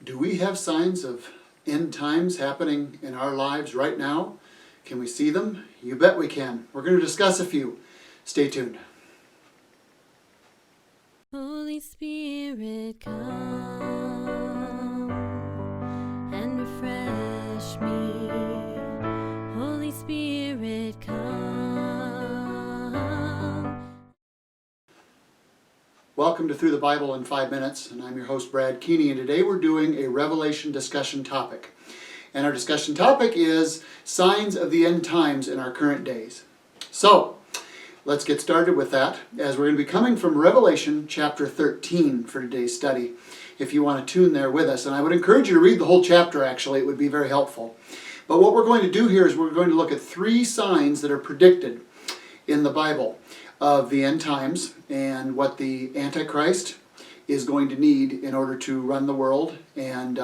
Do we have signs of end times happening in our lives right now? Can we see them? You bet we can. We're going to discuss a few. Stay tuned. Holy Spirit, come and refresh me. Holy Spirit, come. Welcome to Through the Bible in 5 Minutes, and I'm your host Brad Keeney, and today we're doing a Revelation discussion topic. And our discussion topic is signs of the end times in our current days. So, let's get started with that, as we're going to be coming from Revelation chapter 13 for today's study, if you want to tune there with us. And I would encourage you to read the whole chapter, actually. It would be very helpful. But what we're going to do here is we're going to look at 3 signs that are predicted in the Bible of the end times and what the Antichrist is going to need in order to run the world. And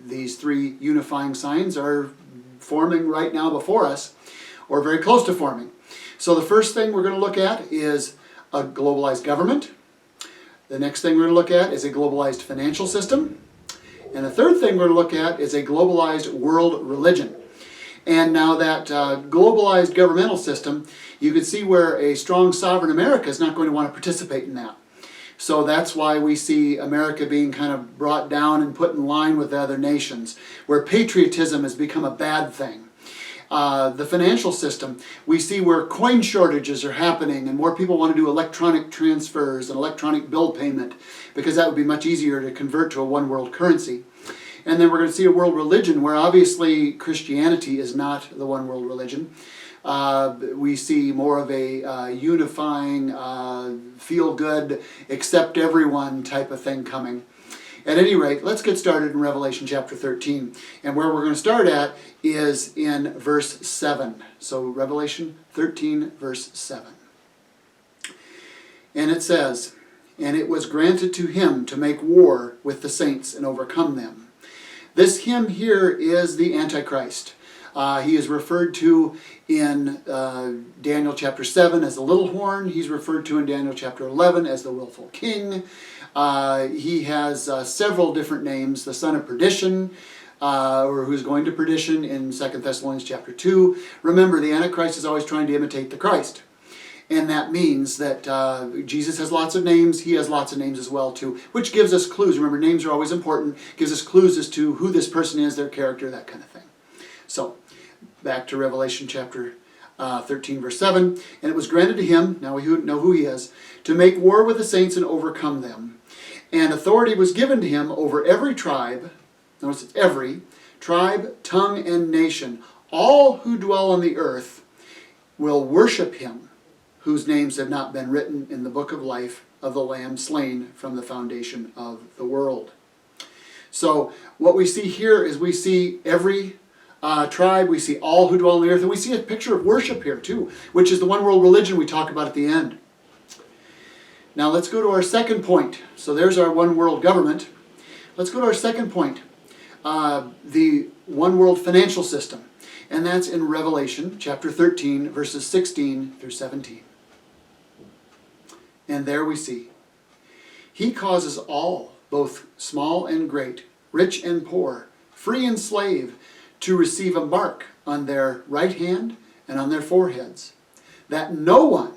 these 3 unifying signs are forming right now before us, or very close to forming. So the first thing we're going to look at is a globalized government. The next thing we're going to look at is a globalized financial system. And the third thing we're going to look at is a globalized world religion. And now that globalized governmental system, you can see where a strong sovereign America is not going to want to participate in that. So that's why we see America being kind of brought down and put in line with the other nations, where patriotism has become a bad thing. The financial system, we see where coin shortages are happening and more people want to do electronic transfers and electronic bill payment, because that would be much easier to convert to a one world currency. And then we're going to see a world religion where obviously Christianity is not the one world religion. We see more of a unifying, feel-good, accept everyone type of thing coming. At any rate, let's get started in Revelation chapter 13. And where we're going to start at is in verse 7. So Revelation 13, verse 7. And it says, "And it was granted to him to make war with the saints and overcome them." This him here is the Antichrist. He is referred to in Daniel chapter 7 as the little horn. He's referred to in Daniel chapter 11 as the willful king. He has several different names. The son of perdition, or who's going to perdition in 2 Thessalonians chapter 2. Remember, the Antichrist is always trying to imitate the Christ. And that means that Jesus has lots of names, he has lots of names as well too, which gives us clues. Remember, names are always important, gives us clues as to who this person is, their character, that kind of thing. So, back to Revelation chapter 13, verse 7. "And it was granted to him," now we know who he is, "to make war with the saints and overcome them. And authority was given to him over every tribe," notice it's every, "tribe, tongue, and nation. All who dwell on the earth will worship him, whose names have not been written in the book of life of the Lamb slain from the foundation of the world." So what we see here is we see every tribe, we see all who dwell on the earth, and we see a picture of worship here too, which is the one world religion we talk about at the end. Now let's go to our second point. So there's our one world government. Let's go to our second point, the one world financial system. And that's in Revelation chapter 13, verses 16 through 17. And there we see, "He causes all, both small and great, rich and poor, free and slave, to receive a mark on their right hand and on their foreheads, that no one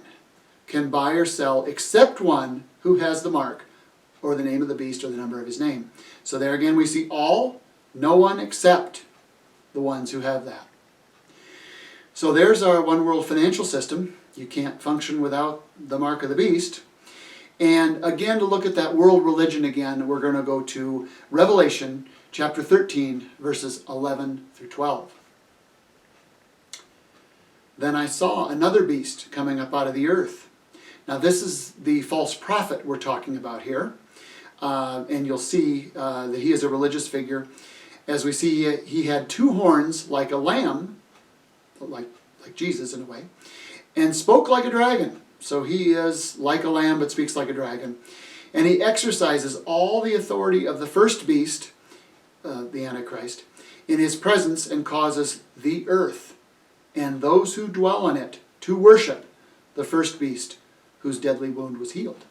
can buy or sell except one who has the mark, or the name of the beast, or the number of his name." So there again we see all, no one except the ones who have that. So there's our one world financial system. You can't function without the mark of the beast. And again, to look at that world religion again, we're going to go to Revelation chapter 13, verses 11 through 12. "Then I saw another beast coming up out of the earth." Now this is the false prophet we're talking about here. And you'll see that he is a religious figure. As we see, he had 2 horns like a lamb, like Jesus in a way, and spoke like a dragon. So he is like a lamb but speaks like a dragon. And he exercises all the authority of the first beast, the Antichrist, in his presence, and causes the earth and those who dwell on it to worship the first beast whose deadly wound was healed.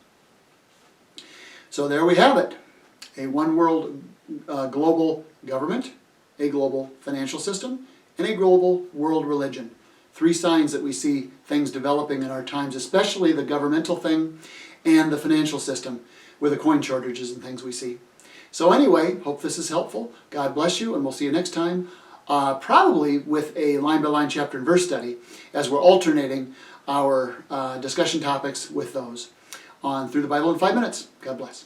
So there we have it. A one world global government, a global financial system, and a global world religion. 3 signs that we see things developing in our times, especially the governmental thing and the financial system with the coin shortages and things we see. So anyway, hope this is helpful. God bless you, and we'll see you next time, probably with a line-by-line chapter and verse study as we're alternating our discussion topics with those on Through the Bible in 5 Minutes. God bless.